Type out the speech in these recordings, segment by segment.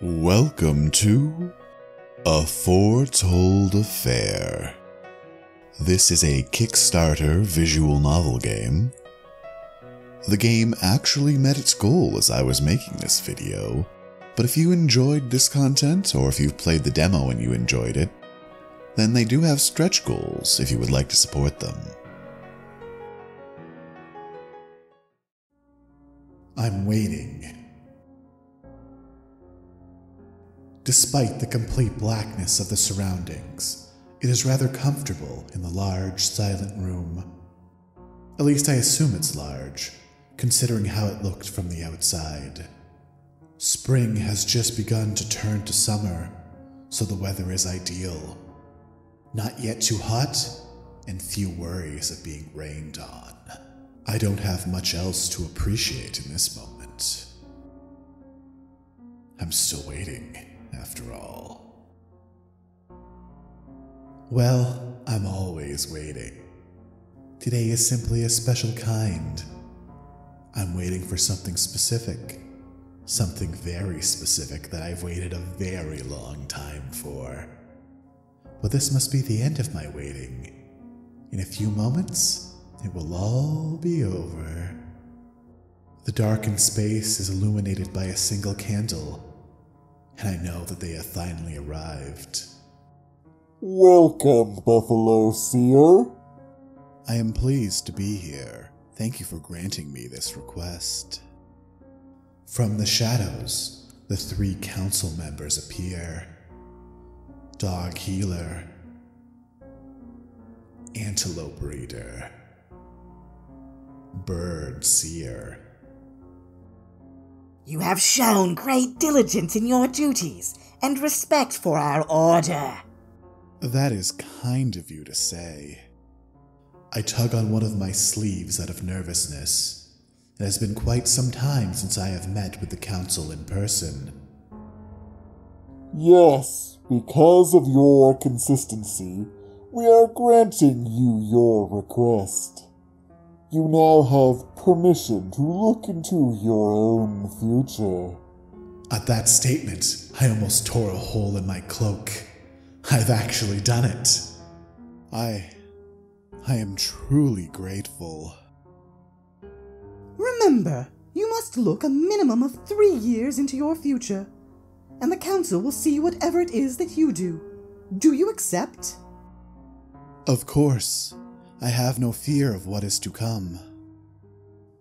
Welcome to A Foretold Affair. This is a Kickstarter visual novel game. The game actually met its goal as I was making this video, but if you enjoyed this content, or if you've played the demo and you enjoyed it, then they do have stretch goals if you would like to support them. I'm waiting. Despite the complete blackness of the surroundings, it is rather comfortable in the large, silent room. At least I assume it's large, considering how it looked from the outside. Spring has just begun to turn to summer, so the weather is ideal. Not yet too hot, and few worries of being rained on. I don't have much else to appreciate in this moment. I'm still waiting, after all. Well, I'm always waiting. Today is simply a special kind. I'm waiting for something specific. Something very specific that I've waited a very long time for. But this must be the end of my waiting. In a few moments, it will all be over. The darkened space is illuminated by a single candle, and I know that they have finally arrived. Welcome, Buffalo Seer. I am pleased to be here. Thank you for granting me this request. From the shadows, the three council members appear. Dog Healer, Antelope Breeder, Bird Seer. You have shown great diligence in your duties and respect for our order. That is kind of you to say. I tug on one of my sleeves out of nervousness. It has been quite some time since I have met with the council in person. Yes, because of your consistency, we are granting you your request. You now have permission to look into your own future. At that statement, I almost tore a hole in my cloak. I've actually done it. I am truly grateful. Remember, you must look a minimum of 3 years into your future, and the council will see whatever it is that you do. Do you accept? Of course. I have no fear of what is to come.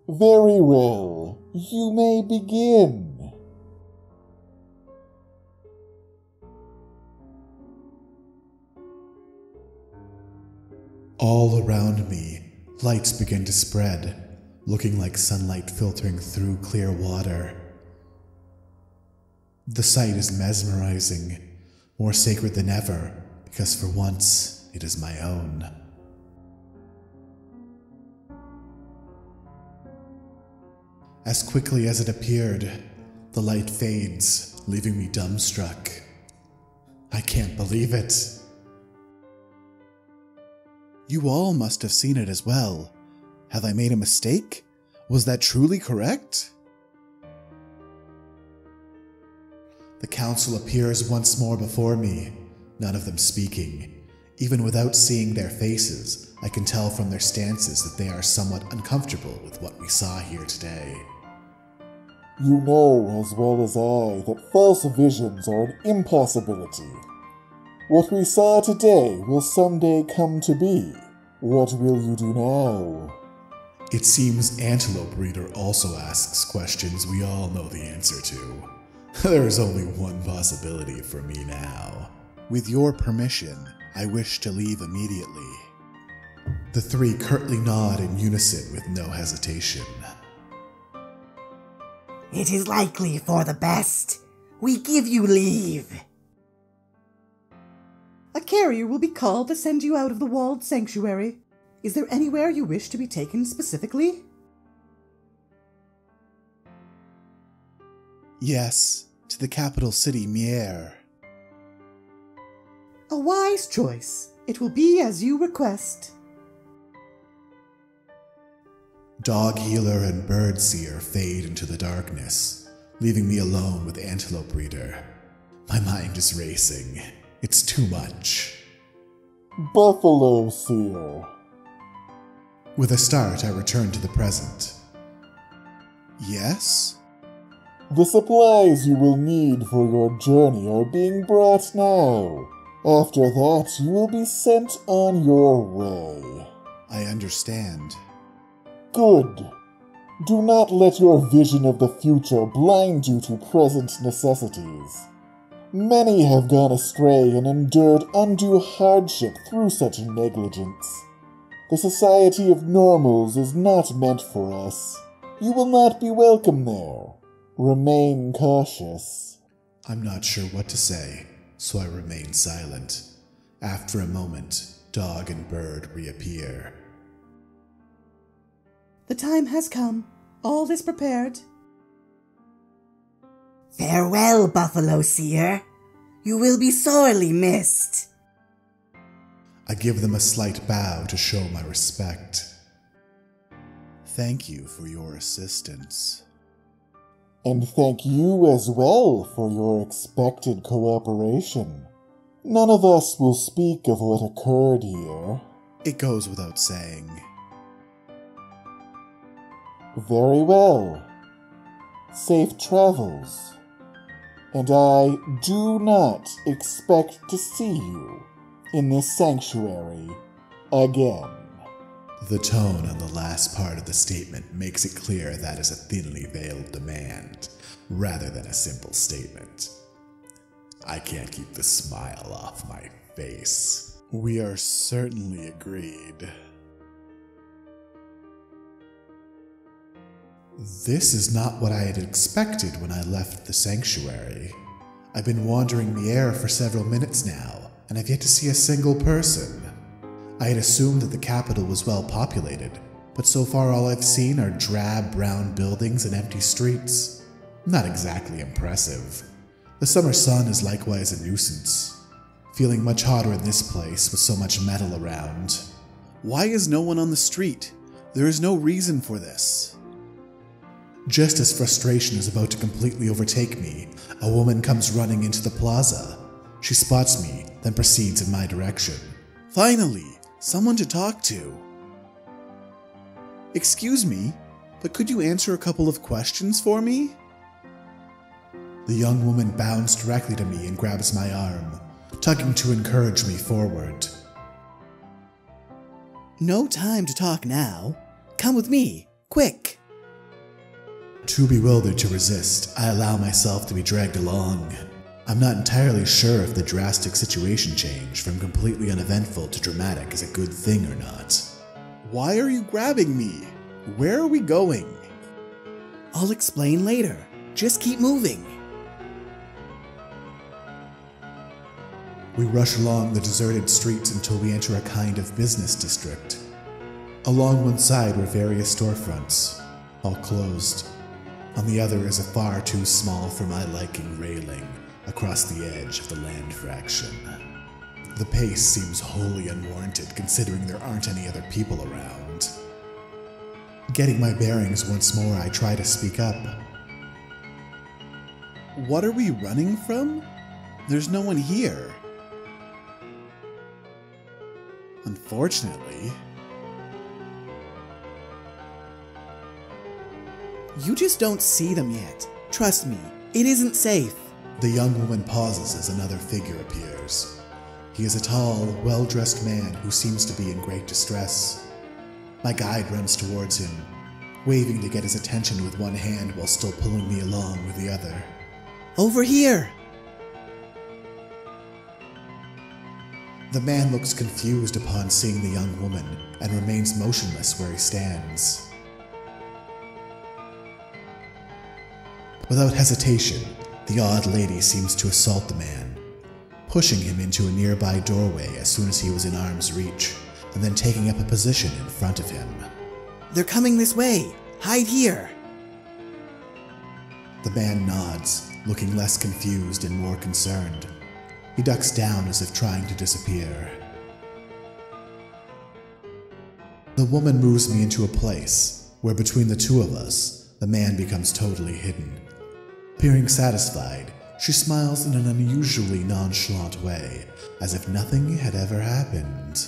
Very well. You may begin. All around me, lights begin to spread, looking like sunlight filtering through clear water. The sight is mesmerizing, more sacred than ever, because for once, it is my own. As quickly as it appeared, the light fades, leaving me dumbstruck. I can't believe it. You all must have seen it as well. Have I made a mistake? Was that truly correct? The council appears once more before me, none of them speaking. Even without seeing their faces, I can tell from their stances that they are somewhat uncomfortable with what we saw here today. You know as well as I that false visions are an impossibility. What we saw today will someday come to be. What will you do now? It seems Antelope Breeder also asks questions we all know the answer to. There is only one possibility for me now. With your permission, I wish to leave immediately. The three curtly nod in unison with no hesitation. It is likely for the best. We give you leave. A carrier will be called to send you out of the walled sanctuary. Is there anywhere you wish to be taken specifically? Yes, to the capital city, Mier. A wise choice. It will be as you request. Dog Healer and Bird Seer fade into the darkness, leaving me alone with Antelope Breeder. My mind is racing. It's too much. Buffalo Seer. With a start, I return to the present. Yes? The supplies you will need for your journey are being brought now. After that, you will be sent on your way. I understand. Good. Do not let your vision of the future blind you to present necessities. Many have gone astray and endured undue hardship through such negligence. The society of normals is not meant for us. You will not be welcome there. Remain cautious. I'm not sure what to say, so I remain silent. After a moment, dog and bird reappear. The time has come. All is prepared. Farewell, Buffalo Seer. You will be sorely missed. I give them a slight bow to show my respect. Thank you for your assistance. And thank you as well for your expected cooperation. None of us will speak of what occurred here. It goes without saying. Very well. Safe travels. And I do not expect to see you in this sanctuary again. The tone on the last part of the statement makes it clear that is a thinly veiled demand, rather than a simple statement. I can't keep the smile off my face. We are certainly agreed. This is not what I had expected when I left the sanctuary. I've been wandering the air for several minutes now, and I've yet to see a single person. I had assumed that the capital was well populated, but so far all I've seen are drab brown buildings and empty streets. Not exactly impressive. The summer sun is likewise a nuisance. Feeling much hotter in this place with so much metal around. Why is no one on the street? There is no reason for this. Just as frustration is about to completely overtake me, a woman comes running into the plaza. She spots me, then proceeds in my direction. Finally, someone to talk to. Excuse me, but could you answer a couple of questions for me? The young woman bounds directly to me and grabs my arm, tugging to encourage me forward. No time to talk now. Come with me, quick. Too bewildered to resist, I allow myself to be dragged along. I'm not entirely sure if the drastic situation change from completely uneventful to dramatic is a good thing or not. Why are you grabbing me? Where are we going? I'll explain later. Just keep moving. We rush along the deserted streets until we enter a kind of business district. Along one side were various storefronts, all closed. On the other is a far too small for my liking railing across the edge of the land fraction. The pace seems wholly unwarranted considering there aren't any other people around. Getting my bearings once more, I try to speak up. What are we running from? There's no one here. Unfortunately. You just don't see them yet. Trust me, it isn't safe. The young woman pauses as another figure appears. He is a tall, well-dressed man who seems to be in great distress. My guide runs towards him, waving to get his attention with one hand while still pulling me along with the other. Over here! The man looks confused upon seeing the young woman and remains motionless where he stands. Without hesitation, the odd lady seems to assault the man, pushing him into a nearby doorway as soon as he was in arm's reach, and then taking up a position in front of him. They're coming this way! Hide here! The man nods, looking less confused and more concerned. He ducks down as if trying to disappear. The woman moves me into a place where between the two of us, the man becomes totally hidden. Appearing satisfied, She smiles in an unusually nonchalant way, as if nothing had ever happened.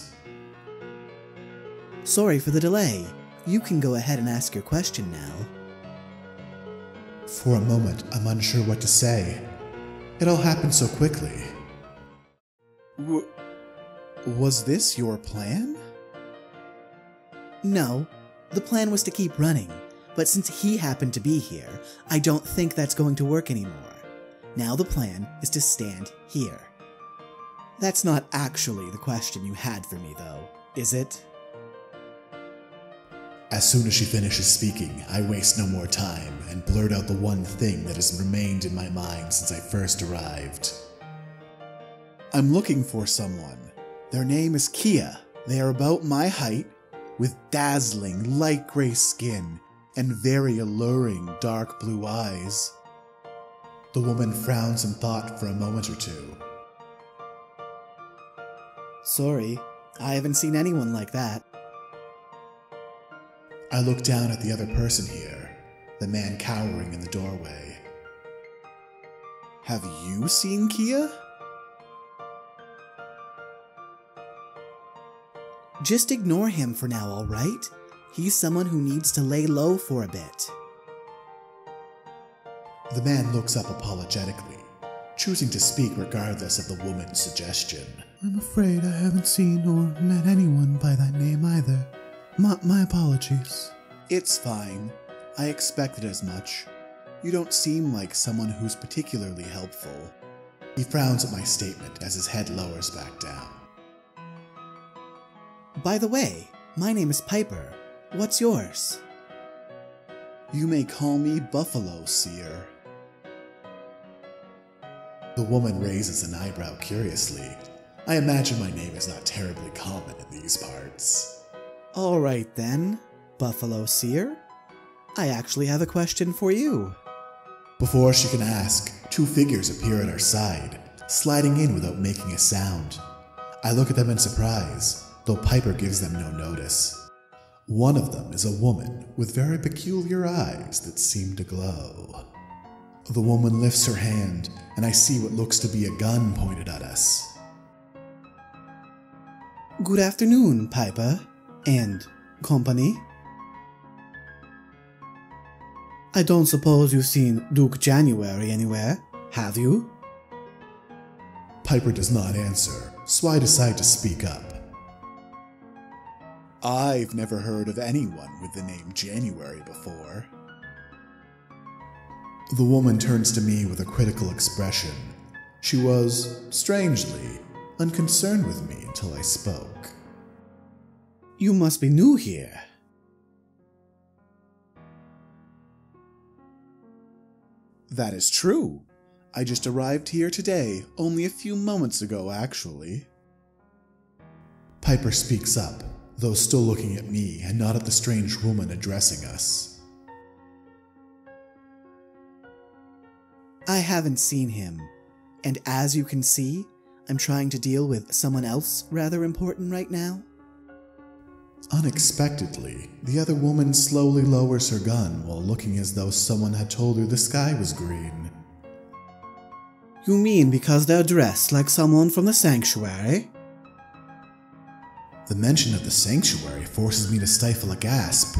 Sorry for the delay. You can go ahead and ask your question now. For a moment, I'm unsure what to say. It all happened so quickly. Was this your plan? No, the plan was to keep running, but since he happened to be here, I don't think that's going to work anymore. Now the plan is to stand here. That's not actually the question you had for me, though, is it? As soon as she finishes speaking, I waste no more time and blurt out the one thing that has remained in my mind since I first arrived. I'm looking for someone. Their name is Kia. They are about my height, with dazzling light gray skin and very alluring dark blue eyes. The woman frowns in thought for a moment or two. Sorry, I haven't seen anyone like that. I look down at the other person here, the man cowering in the doorway. Have you seen Kia? Just ignore him for now, alright? He's someone who needs to lay low for a bit. The man looks up apologetically, choosing to speak regardless of the woman's suggestion. I'm afraid I haven't seen or met anyone by that name either. My apologies. It's fine. I expected as much. You don't seem like someone who's particularly helpful. He frowns at my statement as his head lowers back down. By the way, my name is Piper. What's yours? You may call me Buffalo Seer. The woman raises an eyebrow curiously. I imagine my name is not terribly common in these parts. Alright then, Buffalo Seer. I actually have a question for you. Before she can ask, two figures appear at our side, sliding in without making a sound. I look at them in surprise, though Piper gives them no notice. One of them is a woman with very peculiar eyes that seem to glow. The woman lifts her hand, and I see what looks to be a gun pointed at us. Good afternoon, Piper. And company? I don't suppose you've seen Duke January anywhere, have you? Piper does not answer, so I decide to speak up. I've never heard of anyone with the name January before. The woman turns to me with a critical expression. She was, strangely, unconcerned with me until I spoke. You must be new here. That is true. I just arrived here today, only a few moments ago, actually. Piper speaks up, though still looking at me and not at the strange woman addressing us. I haven't seen him, and as you can see, I'm trying to deal with someone else rather important right now. Unexpectedly, the other woman slowly lowers her gun while looking as though someone had told her the sky was green. You mean because they're dressed like someone from the sanctuary? The mention of the sanctuary forces me to stifle a gasp.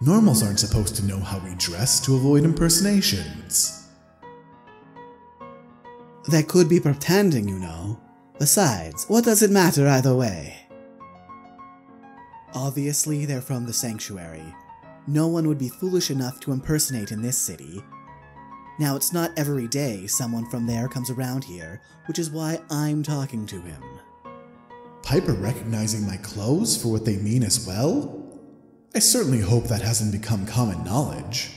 Normals aren't supposed to know how we dress to avoid impersonations. They could be pretending, you know. Besides, what does it matter either way? Obviously, they're from the sanctuary. No one would be foolish enough to impersonate in this city. Now, it's not every day someone from there comes around here, which is why I'm talking to him. Piper recognizing my clothes for what they mean as well? I certainly hope that hasn't become common knowledge.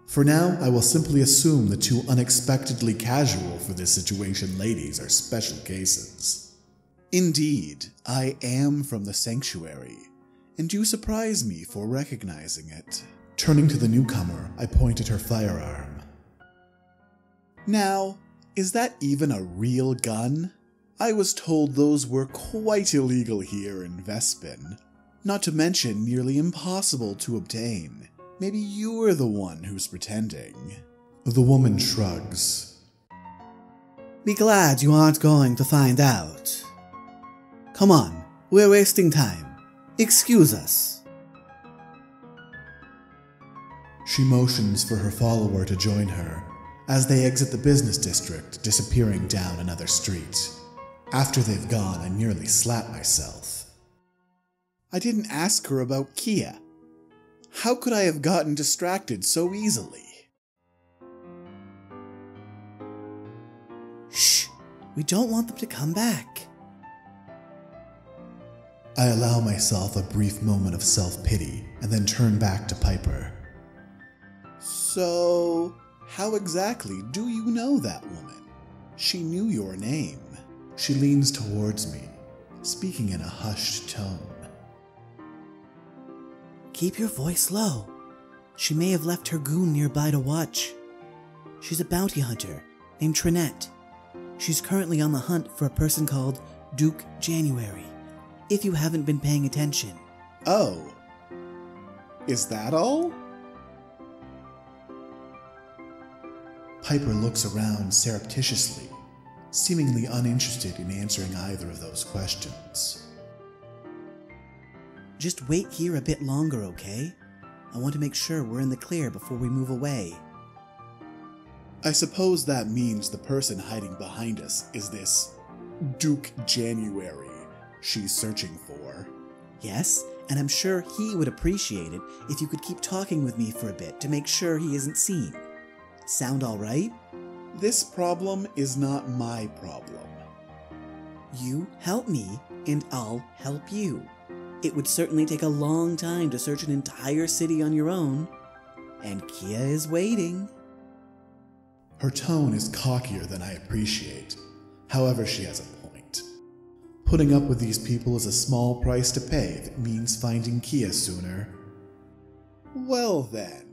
For now, I will simply assume the two unexpectedly casual for this situation ladies are special cases. Indeed, I am from the sanctuary, and you surprise me for recognizing it. Turning to the newcomer, I point at her firearm. Now, is that even a real gun? I was told those were quite illegal here in Vespin, not to mention nearly impossible to obtain. Maybe you're the one who's pretending. The woman shrugs. Be glad you aren't going to find out. Come on, we're wasting time. Excuse us. She motions for her follower to join her as they exit the business district, disappearing down another street. After they've gone, I nearly slap myself. I didn't ask her about Kia. How could I have gotten distracted so easily? Shh! We don't want them to come back. I allow myself a brief moment of self-pity and then turn back to Piper. So, how exactly do you know that woman? She knew your name. She leans towards me, speaking in a hushed tone. Keep your voice low. She may have left her goon nearby to watch. She's a bounty hunter named Trinette. She's currently on the hunt for a person called Duke January, if you haven't been paying attention. Oh. Is that all? Piper looks around surreptitiously, seemingly uninterested in answering either of those questions. Just wait here a bit longer, okay? I want to make sure we're in the clear before we move away. I suppose that means the person hiding behind us is this Duke January she's searching for. Yes, and I'm sure he would appreciate it if you could keep talking with me for a bit to make sure he isn't seen. Sound all right? This problem is not my problem. You help me, and I'll help you. It would certainly take a long time to search an entire city on your own, and Kia is waiting. Her tone is cockier than I appreciate. However, she has a point. Putting up with these people is a small price to pay that means finding Kia sooner. Well then,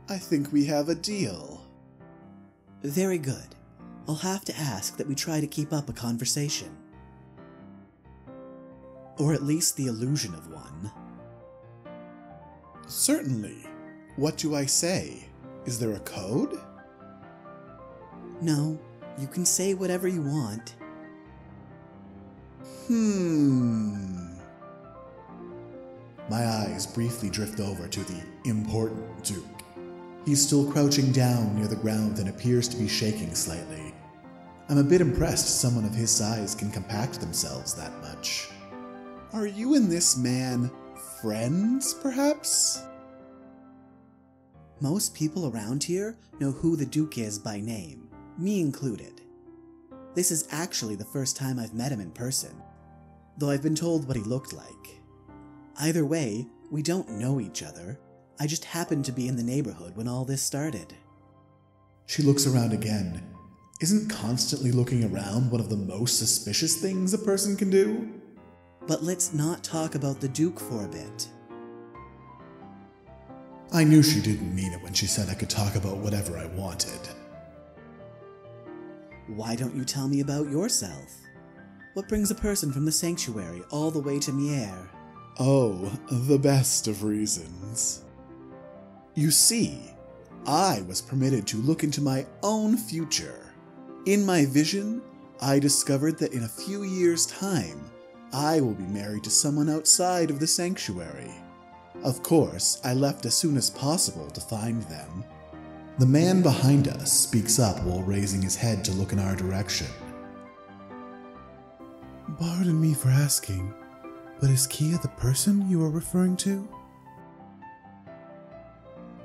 I think we have a deal. Very good. I'll have to ask that we try to keep up a conversation. Or at least the illusion of one. Certainly. What do I say? Is there a code? No, you can say whatever you want. My eyes briefly drift over to the important Duke. He's still crouching down near the ground and appears to be shaking slightly. I'm a bit impressed someone of his size can compact themselves that much. Are you and this man friends, perhaps? Most people around here know who the Duke is by name, me included. This is actually the first time I've met him in person, though I've been told what he looked like. Either way, we don't know each other. I just happened to be in the neighborhood when all this started. She looks around again. Isn't constantly looking around one of the most suspicious things a person can do? But let's not talk about the Duke for a bit. I knew she didn't mean it when she said I could talk about whatever I wanted. Why don't you tell me about yourself? What brings a person from the sanctuary all the way to Mier? Oh, the best of reasons. You see, I was permitted to look into my own future. In my vision, I discovered that in a few years' time, I will be married to someone outside of the sanctuary. Of course, I left as soon as possible to find them. The man behind us speaks up while raising his head to look in our direction. Pardon me for asking, but is Kia the person you are referring to?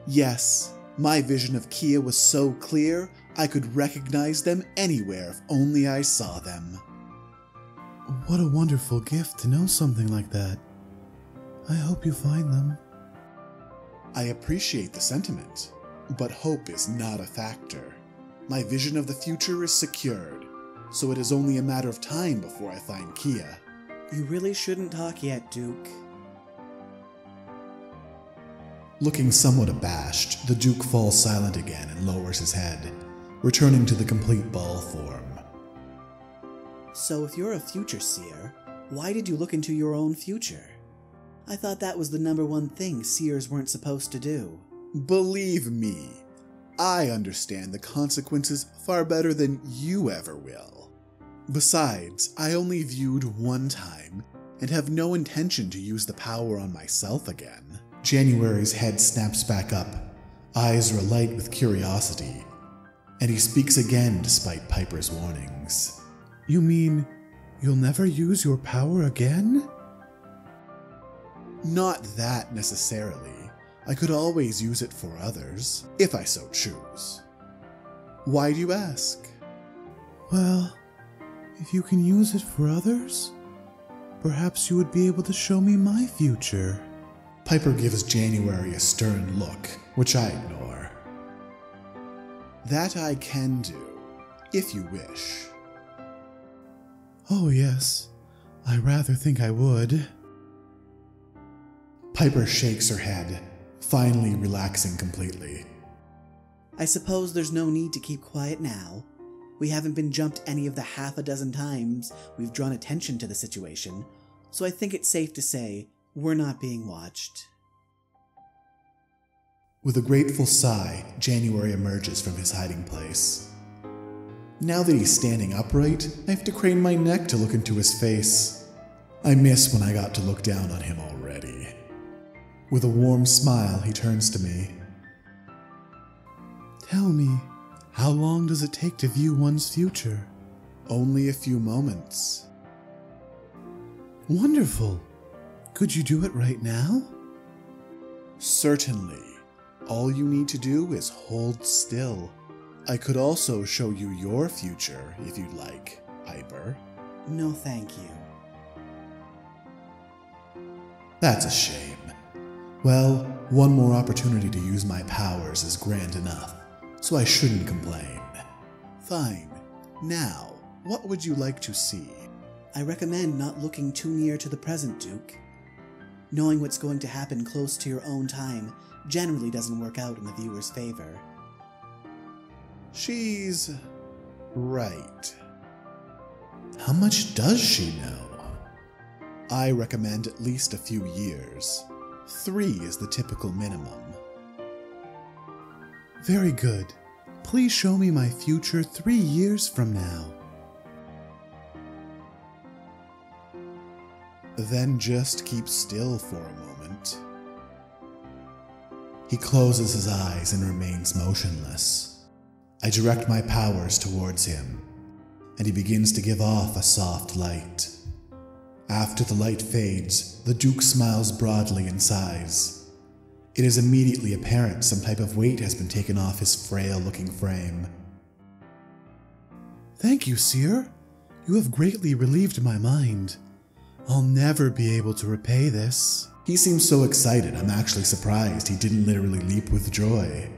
Yes, my vision of Kia was so clear, I could recognize them anywhere if only I saw them. What a wonderful gift to know something like that. I hope you find them. I appreciate the sentiment, but hope is not a factor. My vision of the future is secured, so it is only a matter of time before I find Kia. You really shouldn't talk yet, Duke. Looking somewhat abashed, the Duke falls silent again and lowers his head, returning to the complete ball form. So if you're a future seer, why did you look into your own future? I thought that was the #1 thing seers weren't supposed to do. Believe me, I understand the consequences far better than you ever will. Besides, I only viewed one time and have no intention to use the power on myself again. January's head snaps back up, eyes are alight with curiosity, and he speaks again despite Piper's warnings. You mean you'll never use your power again? Not that necessarily. I could always use it for others, if I so choose. Why do you ask? Well, if you can use it for others, perhaps you would be able to show me my future. Piper gives January a stern look, which I ignore. That I can do, if you wish. Oh yes, I rather think I would. Piper shakes her head, finally relaxing completely. I suppose there's no need to keep quiet now. We haven't been jumped any of the half a dozen times we've drawn attention to the situation, so I think it's safe to say we're not being watched. With a grateful sigh, January emerges from his hiding place. Now that he's standing upright, I have to crane my neck to look into his face. I miss when I got to look down on him already. With a warm smile, he turns to me. Tell me, how long does it take to view one's future? Only a few moments. Wonderful. Could you do it right now? Certainly. All you need to do is hold still. I could also show you your future if you'd like, Piper. No, thank you. That's a shame. Well, one more opportunity to use my powers is grand enough, so I shouldn't complain. Fine. Now, what would you like to see? I recommend not looking too near to the present, Duke. Knowing what's going to happen close to your own time generally doesn't work out in the viewer's favor. She's right. How much does she know? I recommend at least a few years. 3 is the typical minimum. Very good. Please show me my future 3 years from now. Then just keep still for a moment. He closes his eyes and remains motionless. I direct my powers towards him, and he begins to give off a soft light. After the light fades, the Duke smiles broadly and sighs. It is immediately apparent some type of weight has been taken off his frail-looking frame. Thank you, Seer. You have greatly relieved my mind. I'll never be able to repay this. He seems so excited, I'm actually surprised he didn't literally leap with joy.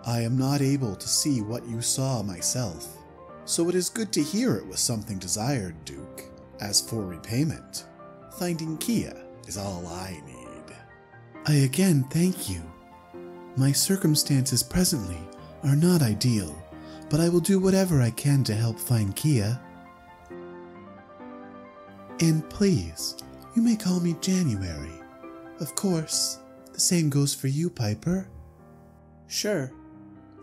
I am not able to see what you saw myself, so it is good to hear it was something desired, Duke. As for repayment, finding Kia is all I need. I again thank you. My circumstances presently are not ideal, but I will do whatever I can to help find Kia. And please, you may call me January. Of course, the same goes for you, Piper. Sure.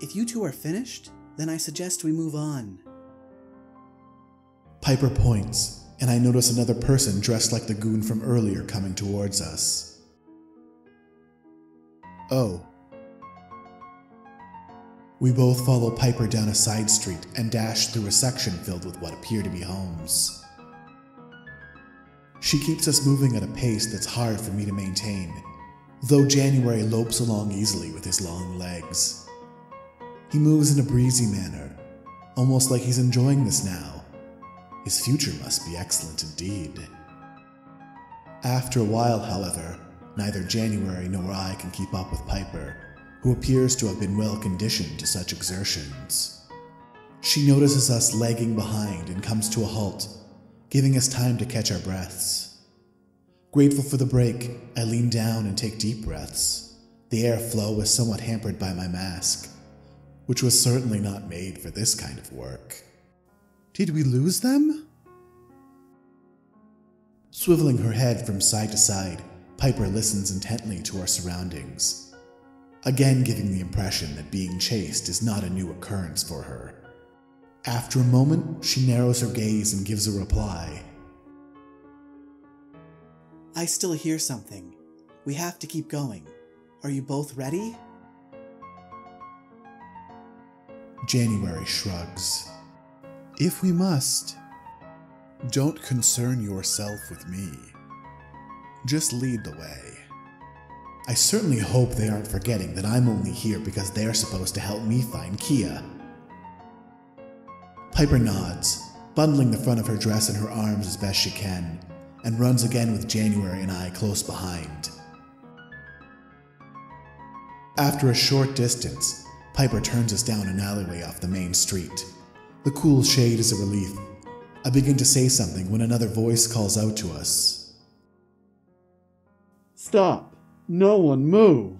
If you two are finished, then I suggest we move on. Piper points, and I notice another person dressed like the goon from earlier coming towards us. Oh. We both follow Piper down a side street and dash through a section filled with what appear to be homes. She keeps us moving at a pace that's hard for me to maintain, though January lopes along easily with his long legs. He moves in a breezy manner, almost like he's enjoying this now. His future must be excellent indeed. After a while, however, neither January nor I can keep up with Piper, who appears to have been well conditioned to such exertions. She notices us lagging behind and comes to a halt, giving us time to catch our breaths. Grateful for the break, I lean down and take deep breaths. The airflow is somewhat hampered by my mask, which was certainly not made for this kind of work. Did we lose them? Swiveling her head from side to side, Piper listens intently to our surroundings. again giving the impression that being chased is not a new occurrence for her. After a moment, she narrows her gaze and gives a reply. I still hear something. We have to keep going. Are you both ready? January shrugs. If we must. Don't concern yourself with me. Just lead the way. I certainly hope they aren't forgetting that I'm only here because they're supposed to help me find Kia. Piper nods, bundling the front of her dress in her arms as best she can, and runs again with January and I close behind. After a short distance, Piper turns us down an alleyway off the main street. The cool shade is a relief. I begin to say something when another voice calls out to us. Stop! No one move!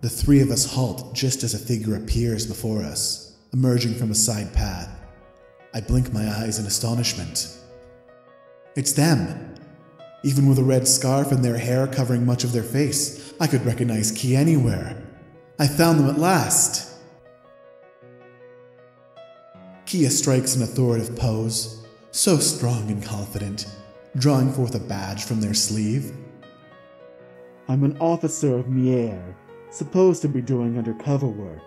The three of us halt just as a figure appears before us, emerging from a side path. I blink my eyes in astonishment. It's them! Even with a red scarf and their hair covering much of their face, I could recognize Kia anywhere. I found them at last! Kia strikes an authoritative pose, so strong and confident, drawing forth a badge from their sleeve. I'm an officer of Mier, supposed to be doing undercover work,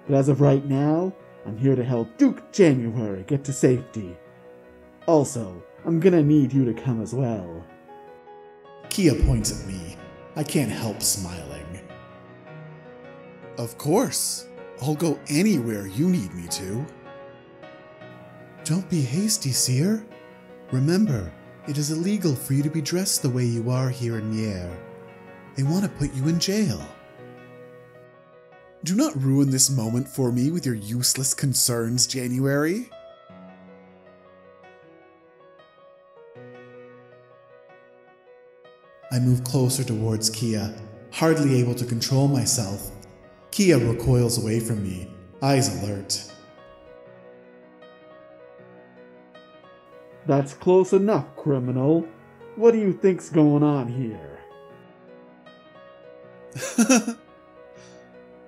but as of right now, I'm here to help Duke January get to safety. Also, I'm gonna need you to come as well. Kia points at me. I can't help smiling. Of course. I'll go anywhere you need me to. Don't be hasty, Seer. Remember, it is illegal for you to be dressed the way you are here in Mier. They want to put you in jail. Do not ruin this moment for me with your useless concerns, January. I move closer towards Kia, hardly able to control myself. Kia recoils away from me, eyes alert. That's close enough, criminal. What do you think's going on here?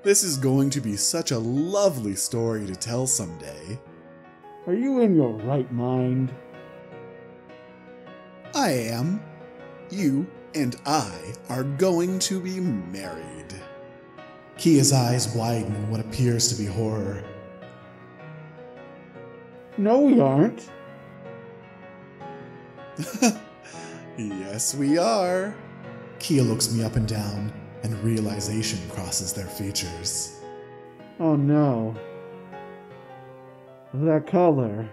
This is going to be such a lovely story to tell someday. Are you in your right mind? I am. You and I are going to be married. Kia's eyes widen in what appears to be horror. No, we aren't. Yes, we are. Kia looks me up and down, and realization crosses their features. Oh no. That color.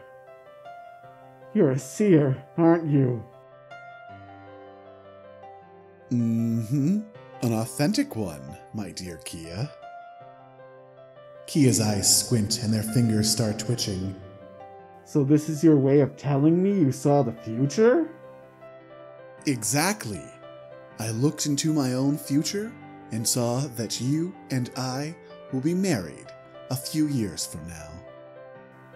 You're a seer, aren't you? Mm-hmm. An authentic one, my dear Kia. Kia's eyes squint and their fingers start twitching. So this is your way of telling me you saw the future? Exactly. I looked into my own future and saw that you and I will be married a few years from now.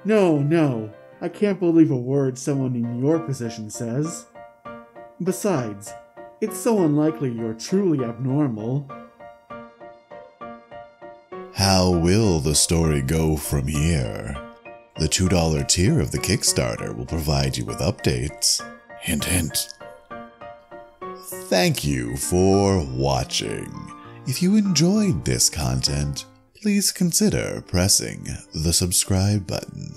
No. I can't believe a word someone in your position says. Besides, it's so unlikely you're truly abnormal. How will the story go from here? The $2 tier of the Kickstarter will provide you with updates. Hint, hint. Thank you for watching. If you enjoyed this content, please consider pressing the subscribe button.